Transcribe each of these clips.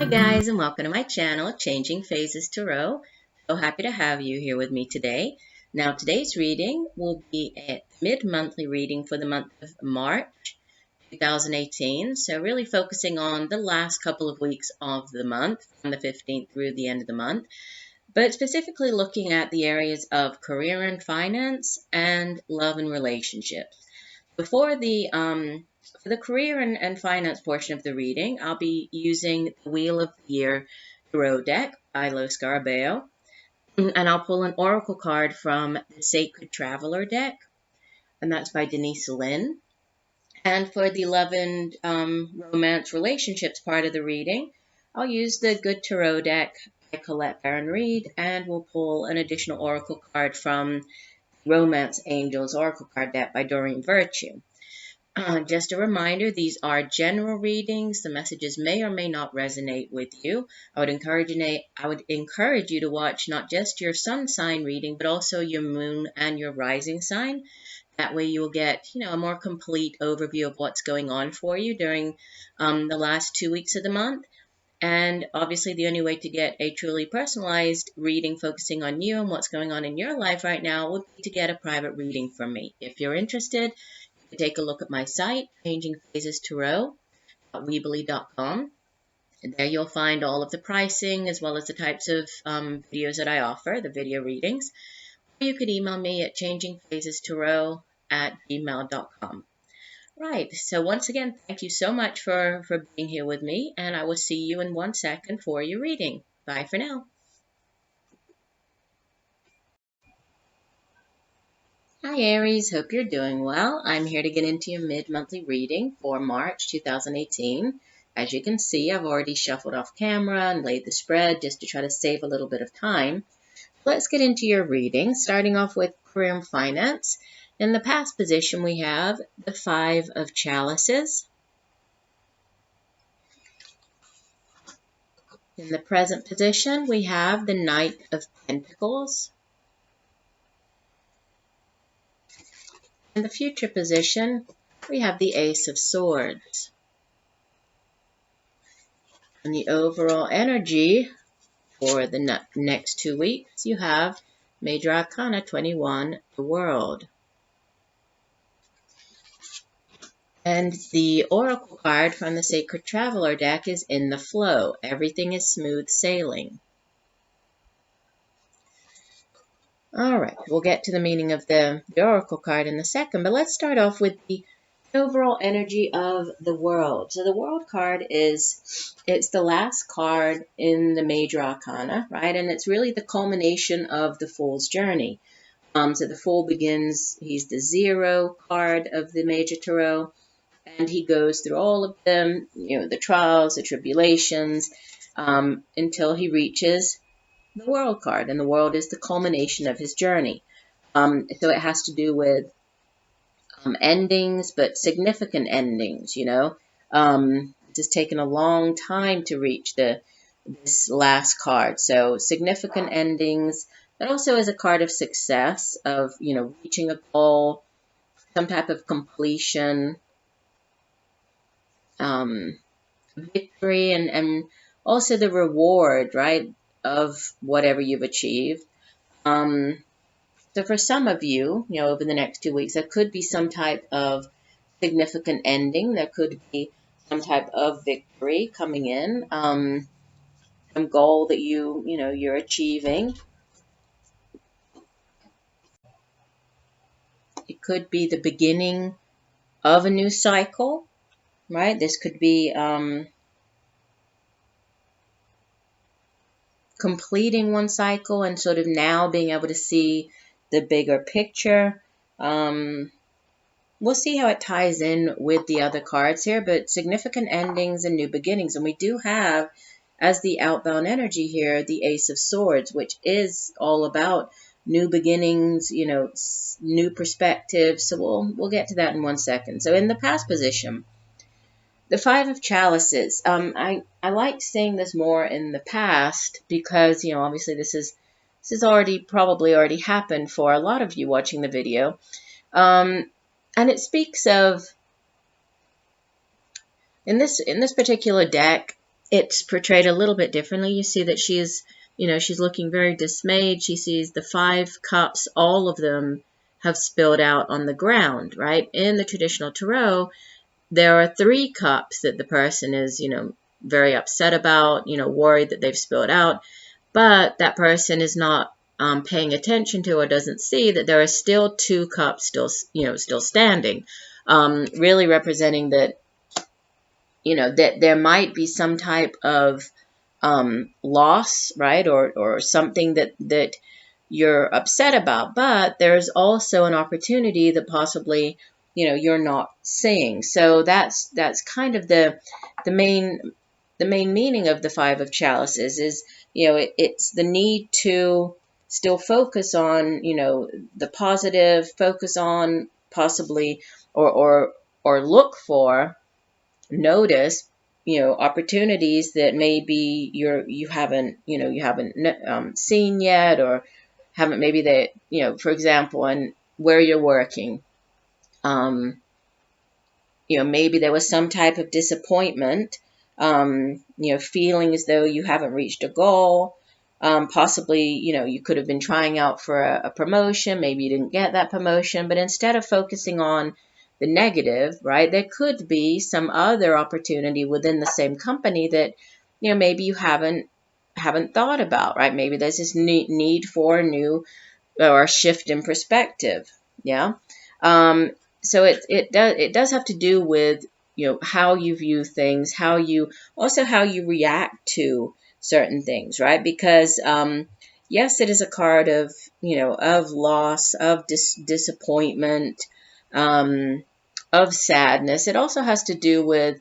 guys, and welcome to my channel, Changing Phases Tarot. So happy to have you here with me today. Now, today's reading will be a mid-monthly reading for the month of March 2018. So really focusing on the last couple of weeks of the month, from the 15th through the end of the month, but specifically looking at the areas of career and finance and love and relationships. For the career and finance portion of the reading, I'll be using the Wheel of the Year Tarot deck by Scarabeo, and I'll pull an oracle card from the Sacred Traveler deck, and that's by Denise Lynn. And for the love and romance relationships part of the reading, I'll use the Good Tarot deck by Colette Baron-Reid, and we'll pull an additional oracle card from Romance Angels Oracle card deck by Doreen Virtue. Just a reminder, these are general readings. The messages may or may not resonate with you. I would encourage you to watch not just your sun sign reading, but also your moon and your rising sign. That way you will get, a more complete overview of what's going on for you during the last 2 weeks of the month. And obviously the only way to get a truly personalized reading focusing on you and what's going on in your life right now would be to get a private reading from me. If you're interested, take a look at my site, changingphasestarot.weebly.com. And there you'll find all of the pricing as well as the types of videos that I offer, the video readings. Or you could email me at changingphasestarot@gmail.com. Right, so once again, thank you so much for being here with me, and I will see you in 1 second for your reading. Bye for now. Hi Aries, hope you're doing well. I'm here to get into your mid-monthly reading for March 2018. As you can see, I've already shuffled off camera and laid the spread just to try to save a little bit of time. Let's get into your reading, starting off with career and finance. In the past position, we have the Five of Chalices. In the present position, we have the Knight of Pentacles. In the future position, we have the Ace of Swords. And the overall energy for the next 2 weeks, you have Major Arcana 21, the World. And the Oracle card from the Sacred Traveler deck is in the flow. Everything is smooth sailing. All right, we'll get to the meaning of the Oracle card in a second, but let's start off with the overall energy of the World. So the World card it's the last card in the Major Arcana, right? And it's really the culmination of the Fool's journey. So the Fool begins, he's the 0 card of the Major Tarot, and he goes through all of them, the trials, the tribulations, until he reaches the World card, and the World is the culmination of his journey. So it has to do with endings, but significant endings, It has taken a long time to reach this last card. So significant endings, but also as a card of success, of, reaching a goal, some type of completion, victory, and also the reward, right, of whatever you've achieved. So for some of you, over the next 2 weeks, there could be some type of significant ending. There could be some type of victory coming in, some goal that you're achieving. It could be the beginning of a new cycle, right? This could be completing one cycle and sort of now being able to see the bigger picture. We'll see how it ties in with the other cards here, but significant endings and new beginnings. And we do have, as the outbound energy here, the Ace of Swords, which is all about new beginnings, new perspectives. So we'll get to that in 1 second. So in the past position, the Five of Chalices. I like saying this more in the past because, obviously this is probably already happened for a lot of you watching the video. And it speaks of, in this particular deck, it's portrayed a little bit differently. You see that she is, she's looking very dismayed. She sees the 5 cups, all of them have spilled out on the ground, right? In the traditional tarot, there are 3 cups that the person is, very upset about, worried that they've spilled out, but that person is not paying attention to or doesn't see that there are still 2 cups still standing, really representing that, that there might be some type of loss, right, or something that you're upset about, but there's also an opportunity that possibly you're not seeing. So that's kind of the main meaning of the 5 of chalices is it's the need to still focus on the positive, focus on possibly or look for, notice opportunities that maybe you haven't seen yet, or haven't, maybe that for example, and where you're working, maybe there was some type of disappointment, feeling as though you haven't reached a goal. Possibly, you could have been trying out for a promotion. Maybe you didn't get that promotion, but instead of focusing on the negative, right, there could be some other opportunity within the same company that, maybe you haven't thought about, right? Maybe there's this need for a new or a shift in perspective. Yeah. Um, so it does have to do with how you view things, how you react to certain things, right? Because yes, it is a card of of loss, of disappointment, of sadness. It also has to do with,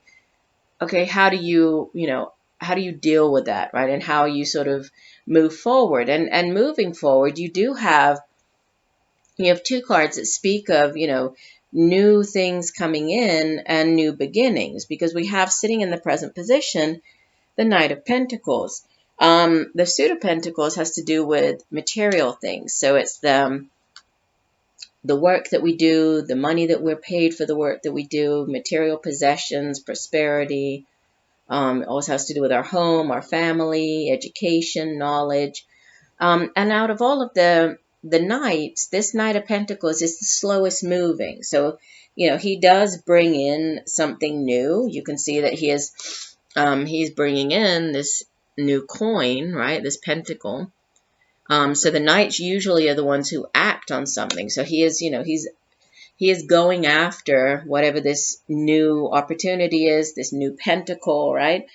okay, how do you deal with that, right? And how you sort of move forward. And moving forward, you have 2 cards that speak of, new things coming in and new beginnings, because we have, sitting in the present position, the Knight of Pentacles. The Suit of Pentacles has to do with material things. So it's the work that we do, the money that we're paid for the work that we do, material possessions, prosperity. It also has to do with our home, our family, education, knowledge. And out of all of the knights, this Knight of Pentacles is the slowest moving. So, he does bring in something new. You can see that he's bringing in this new coin, right? This pentacle. So the knights usually are the ones who act on something. So he is going after whatever this new opportunity is, this new pentacle, right?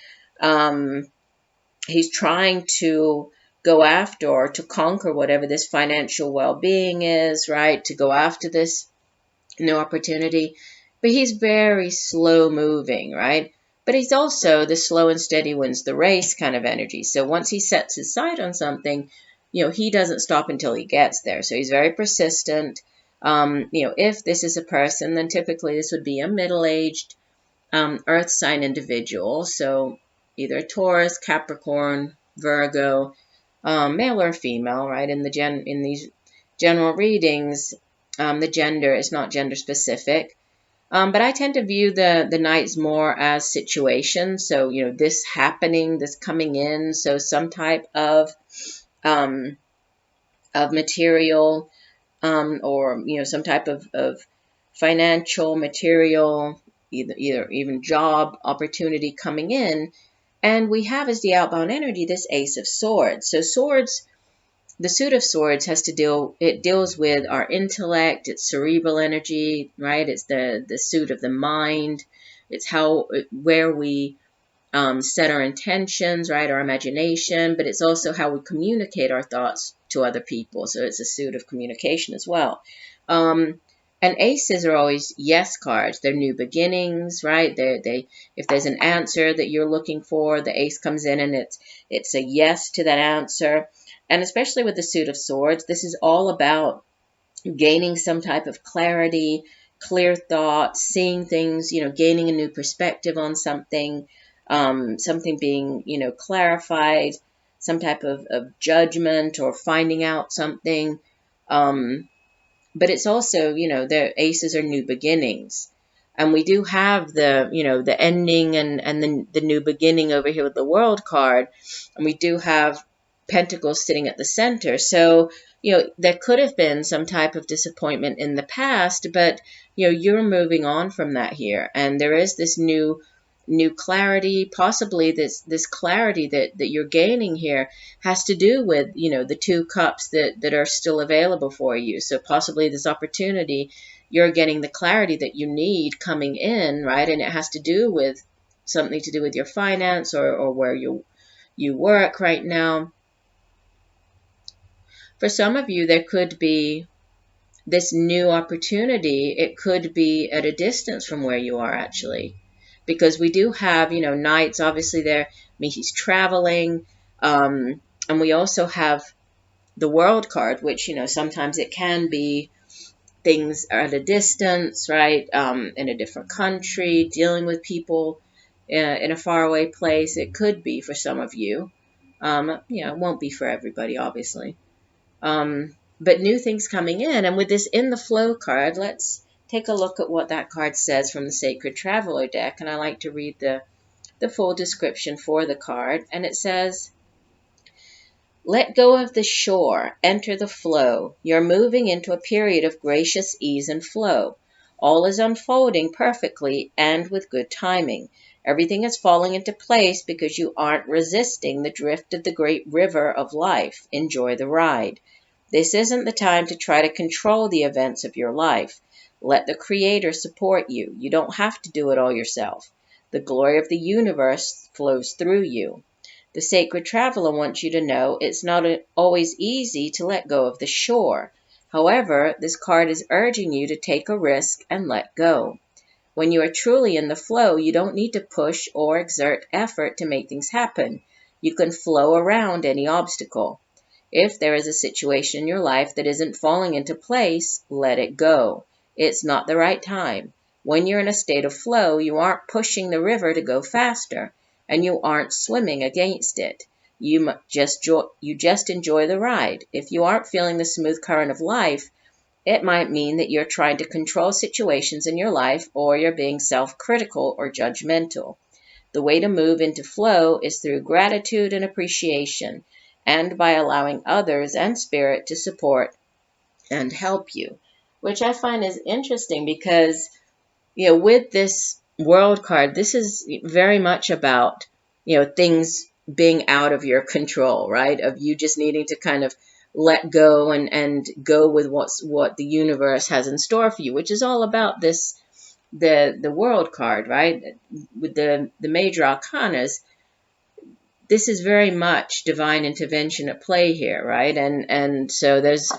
He's trying to go after or to conquer whatever this financial well-being is, right? To go after this new opportunity. But he's very slow moving, right? But he's also the slow and steady wins the race kind of energy. So once he sets his sight on something, he doesn't stop until he gets there. So he's very persistent. If this is a person, then typically this would be a middle-aged earth sign individual. So either a Taurus, Capricorn, Virgo, male or female, right? In these general readings, the gender is not gender specific. But I tend to view the knights more as situations. So, this happening, this coming in. So some type of material, or, some type of financial, material, either even job opportunity coming in. And we have as the outbound energy this Ace of Swords. So swords, the Suit of Swords deals with our intellect, it's cerebral energy, right? It's the suit of the mind. It's where we set our intentions, right? Our imagination, but it's also how we communicate our thoughts to other people. So it's a suit of communication as well. And aces are always yes cards. They're new beginnings, right? If there's an answer that you're looking for, the ace comes in and it's a yes to that answer. And especially with the Suit of Swords, this is all about gaining some type of clarity, clear thoughts, seeing things, gaining a new perspective on something, something being, clarified, some type of judgment or finding out something. But it's also, their aces are new beginnings. And we do have the, the ending and the new beginning over here with the World card. And we do have Pentacles sitting at the center. So, there could have been some type of disappointment in the past, but, you're moving on from that here. And there is this new clarity, possibly this clarity that you're gaining here has to do with, the 2 cups that are still available for you. So possibly this opportunity, you're getting the clarity that you need coming in, right? And it has to do with something to do with your finance or where you work right now. For some of you, there could be this new opportunity. It could be at a distance from where you are, actually, because we do have, Knights, obviously there, he's traveling, and we also have the World card, which, sometimes it can be things are at a distance, right? In a different country, dealing with people in a faraway place. It could be for some of you. It won't be for everybody, obviously. But new things coming in. And with this In the Flow card, let's take a look at what that card says from the Sacred Traveler deck. And I like to read the full description for the card. And it says, let go of the shore, enter the flow. You're moving into a period of gracious ease and flow. All is unfolding perfectly and with good timing. Everything is falling into place because you aren't resisting the drift of the great river of life. Enjoy the ride. This isn't the time to try to control the events of your life. Let the Creator support you. You don't have to do it all yourself. The glory of the universe flows through you. The Sacred Traveler wants you to know it's not always easy to let go of the shore. However, this card is urging you to take a risk and let go. When you are truly in the flow, you don't need to push or exert effort to make things happen. You can flow around any obstacle. If there is a situation in your life that isn't falling into place, let it go. It's not the right time. When you're in a state of flow, you aren't pushing the river to go faster. And you aren't swimming against it. You just enjoy the ride. If you aren't feeling the smooth current of life, it might mean that you're trying to control situations in your life, or you're being self-critical or judgmental. The way to move into flow is through gratitude and appreciation, and by allowing others and spirit to support and help you, which I find is interesting because, with this World card, this is very much about, things being out of your control, right? Of you just needing to kind of let go and go with what the universe has in store for you, which is all about this, the World card, right? With the major arcanas, this is very much divine intervention at play here, right? And so there's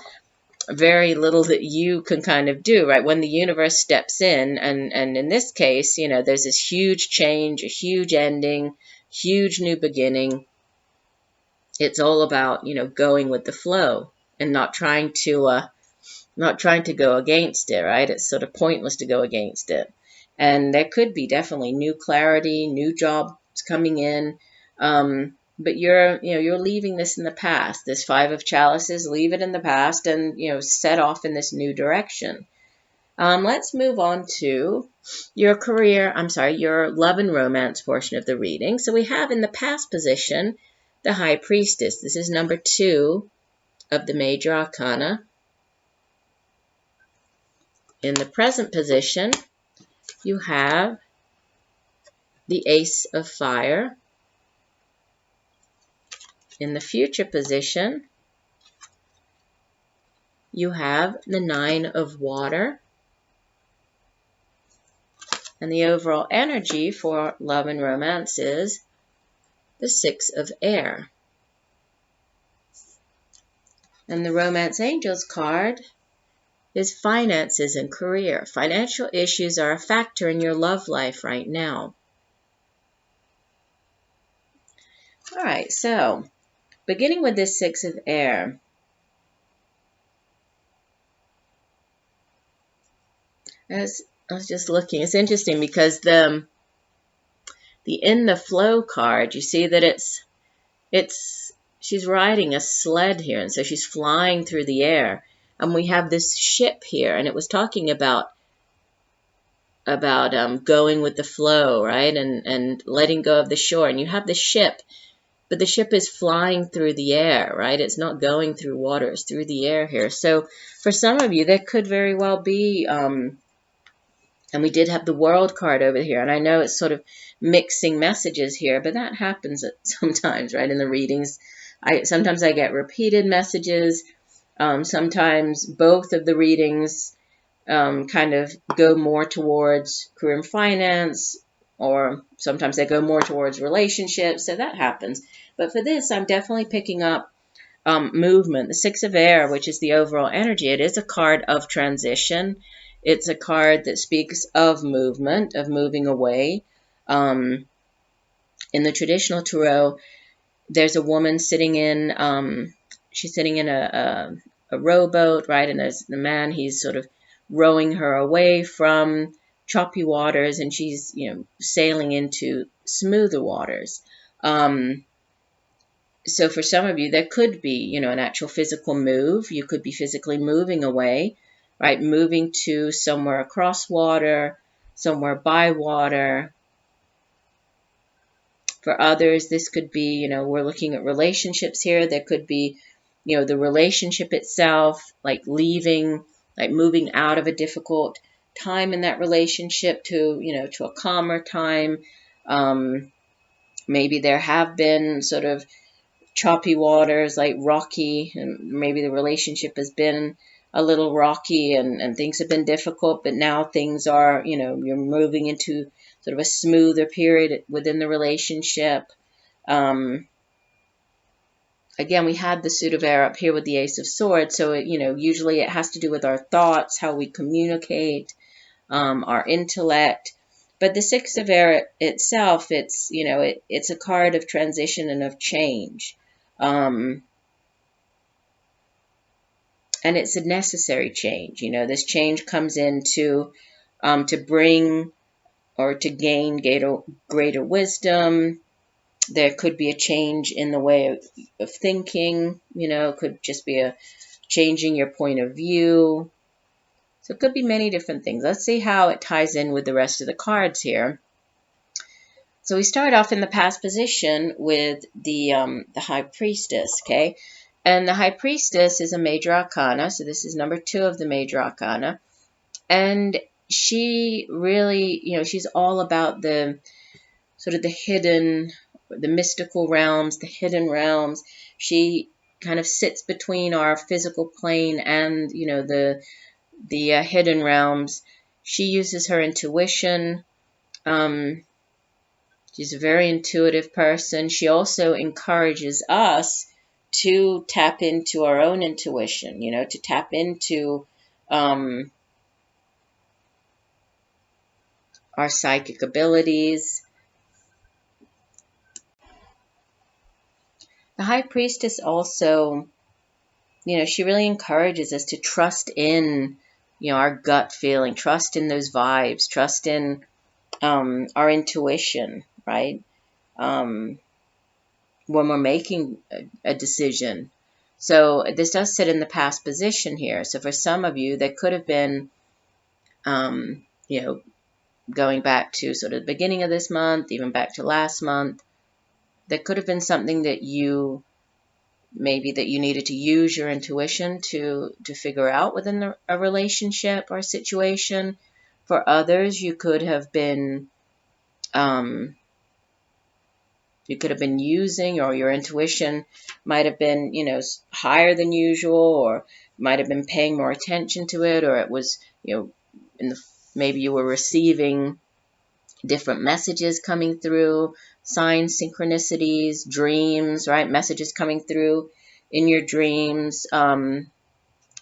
very little that you can kind of do, right? When the universe steps in, and in this case, there's this huge change, a huge ending, huge new beginning. It's all about, going with the flow and not trying to go against it, right? It's sort of pointless to go against it. And there could be definitely new clarity, new jobs coming in. But you're leaving this in the past. This 5 of Chalices, leave it in the past and, set off in this new direction. Let's move on to your your love and romance portion of the reading. So we have in the past position, the High Priestess. This is number 2 of the major arcana. In the present position, you have the Ace of Fire. In the future position, you have the 9 of Water. And the overall energy for love and romance is the 6 of Air. And the Romance Angels card is finances and career. Financial issues are a factor in your love life right now. All right, so beginning with this 6 of Air, as I was just looking, it's interesting because the In the Flow card, you see that she's riding a sled here, and so she's flying through the air, and we have this ship here, and it was talking about going with the flow, right? And letting go of the shore. And you have the ship, but the ship is flying through the air, right? It's not going through water, it's through the air here. So for some of you, that could very well be, and we did have the world card over here. And I know it's sort of mixing messages here, but that happens sometimes, right? In the readings, sometimes I get repeated messages. Sometimes both of the readings kind of go more towards career and finance, or sometimes they go more towards relationships. So that happens. But for this, I'm definitely picking up movement. The Six of Air, which is the overall energy, it is a card of transition. It's a card that speaks of movement, of moving away. In the traditional tarot, there's a woman sitting in, she's sitting in a rowboat, right? And there's the man, he's sort of rowing her away from choppy waters, and she's, sailing into smoother waters. So for some of you, there could be, an actual physical move. You could be physically moving away, right? Moving to somewhere across water, somewhere by water. For others, this could be, we're looking at relationships here. There could be, the relationship itself, like leaving, like moving out of a difficult time in that relationship to, to a calmer time. Maybe there have been sort of choppy waters, like rocky, and maybe the relationship has been a little rocky and things have been difficult, but now things are, you're moving into sort of a smoother period within the relationship. Again, we had the suit of air up here with the Ace of Swords, so usually it has to do with our thoughts, how we communicate, our intellect. But the Six of Air itself, it's it's a card of transition and of change. And it's a necessary change. This change comes in to bring or to gain greater wisdom. There could be a change in the way of thinking. It could just be a changing your point of view. So it could be many different things. Let's see how it ties in with the rest of the cards here. So we start off in the past position with the High Priestess, okay? And the High Priestess is a major arcana, so this is number 2 of the major arcana. And she really, she's all about the sort of the hidden, the mystical realms, the hidden realms. She kind of sits between our physical plane and, the hidden realms. She uses her intuition. She's a very intuitive person. She also encourages us to tap into our own intuition, to tap into our psychic abilities. The High Priestess also, she really encourages us to trust in, our gut feeling, trust in those vibes, trust in our intuition, right? When we're making a decision. So this does sit in the past position here. So for some of you, that could have been, going back to sort of the beginning of this month, even back to last month. There could have been something that you needed to use your intuition to figure out within a relationship or situation. For others, you could have been using, or your intuition might have been, higher than usual, or might have been paying more attention to it, or it was, maybe you were receiving different messages coming through, signs, synchronicities, dreams, right? Messages coming through in your dreams.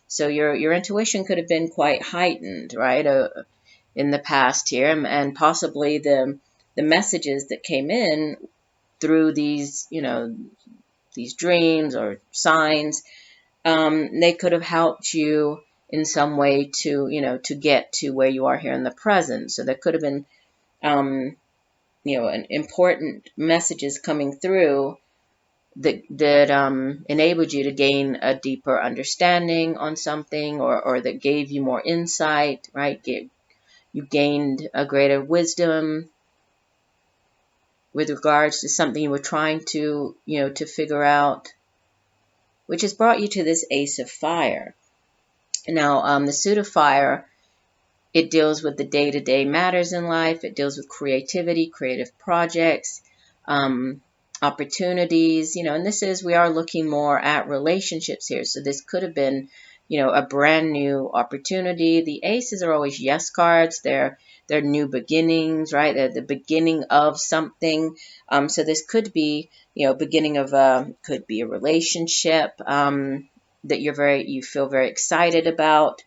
So your intuition could have been quite heightened, right? In the past here, and possibly the messages that came in through these, these dreams or signs, they could have helped you in some way to, to get to where you are here in the present. So there could have been, an important messages coming through that enabled you to gain a deeper understanding on something, or that gave you more insight, right? you gained a greater wisdom with regards to something you were trying to, to figure out, which has brought you to this Ace of Fire. Now, the suit of fire, it deals with the day-to-day matters in life. It deals with creativity, creative projects, opportunities, and we are looking more at relationships here. So this could have been, a brand new opportunity. The aces are always yes cards. They're new beginnings, right? They're the beginning of something. So this could be, beginning of could be a relationship that you feel very excited about.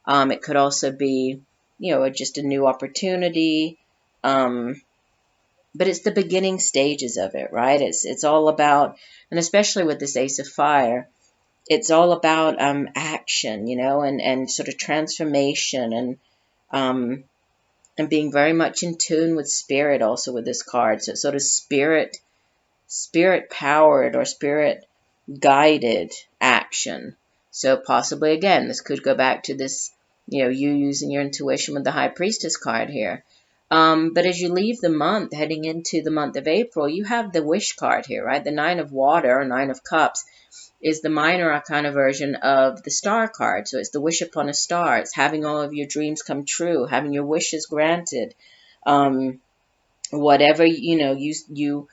It could also be, just a new opportunity. But it's the beginning stages of it, right? It's all about, and especially with this Ace of Fire, it's all about action, and sort of transformation and being very much in tune with spirit also with this card. So it's sort of spirit powered or spirit guided action. So possibly, again, this could go back to this, you using your intuition with the High Priestess card here. But as you leave the month, heading into the month of April, you have the Wish card here, right? The Nine of Water, or Nine of Cups, is the minor arcana version of the Star card. So it's the wish upon a star. It's having all of your dreams come true, having your wishes granted. Whatever, you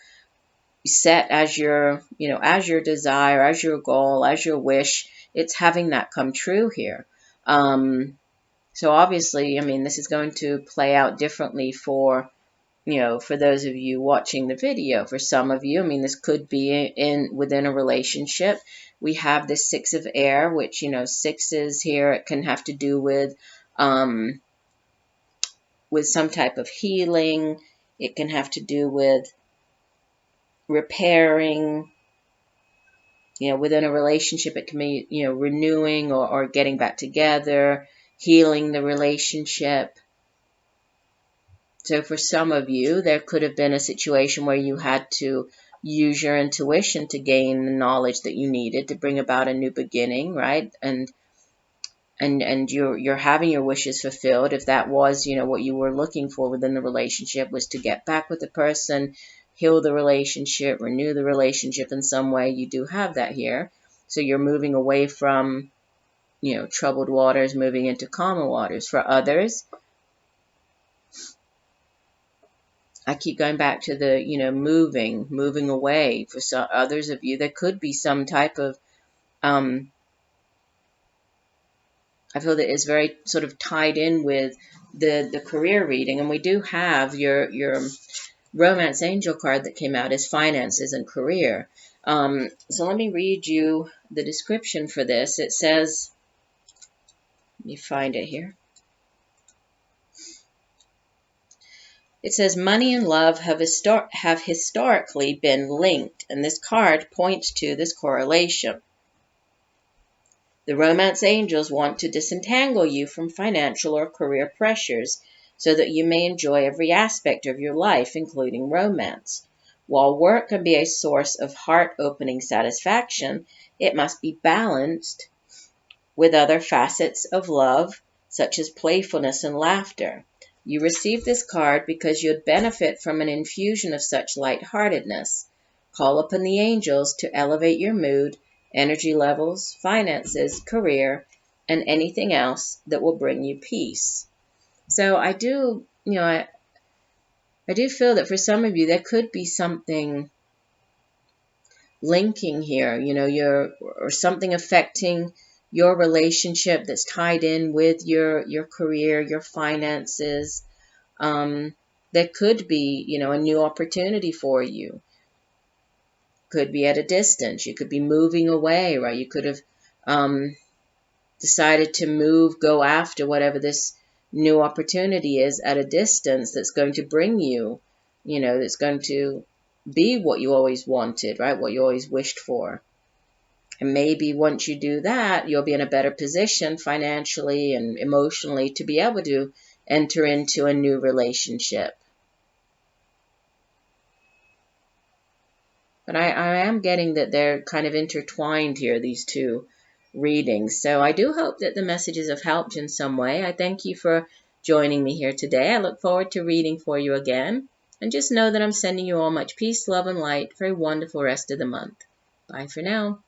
set as your, as your desire, as your goal, as your wish, it's having that come true here. So obviously, this is going to play out differently for, for those of you watching the video. For some of you, this could be within a relationship. We have the Six of Air, which, sixes here, it can have to do with some type of healing. It can have to do with repairing. Within a relationship, it can be, renewing or getting back together, healing the relationship. So for some of you, there could have been a situation where you had to use your intuition to gain the knowledge that you needed to bring about a new beginning, right? And you're having your wishes fulfilled. If that was, what you were looking for within the relationship, was to get back with the person, heal the relationship, renew the relationship in some way, you do have that here. So you're moving away from, troubled waters, moving into calmer waters. For others, I keep going back to the, moving away. For some others of you, there could be some type of, I feel that is very sort of tied in with the career reading. And we do have your Romance Angel card that came out as finances and career. So let me read you the description for this. It says, let me find it here. It says, money and love have historically been linked, and this card points to this correlation. The romance angels want to disentangle you from financial or career pressures so that you may enjoy every aspect of your life, including romance. While work can be a source of heart-opening satisfaction, it must be balanced with other facets of love, such as playfulness and laughter. You receive this card because you'd benefit from an infusion of such lightheartedness. Call upon the angels to elevate your mood, energy levels, finances, career, and anything else that will bring you peace. So I do, I do feel that for some of you, there could be something linking here, or something affecting your relationship that's tied in with your career, your finances. There could be, a new opportunity for you. Could be at a distance. You could be moving away, right? You could have decided to go after whatever this new opportunity is at a distance that's going to bring you, that's going to be what you always wanted, right? What you always wished for. And maybe once you do that, you'll be in a better position financially and emotionally to be able to enter into a new relationship. But I am getting that they're kind of intertwined here, these two readings. So I do hope that the messages have helped in some way. I thank you for joining me here today. I look forward to reading for you again. And just know that I'm sending you all much peace, love, and light for a wonderful rest of the month. Bye for now.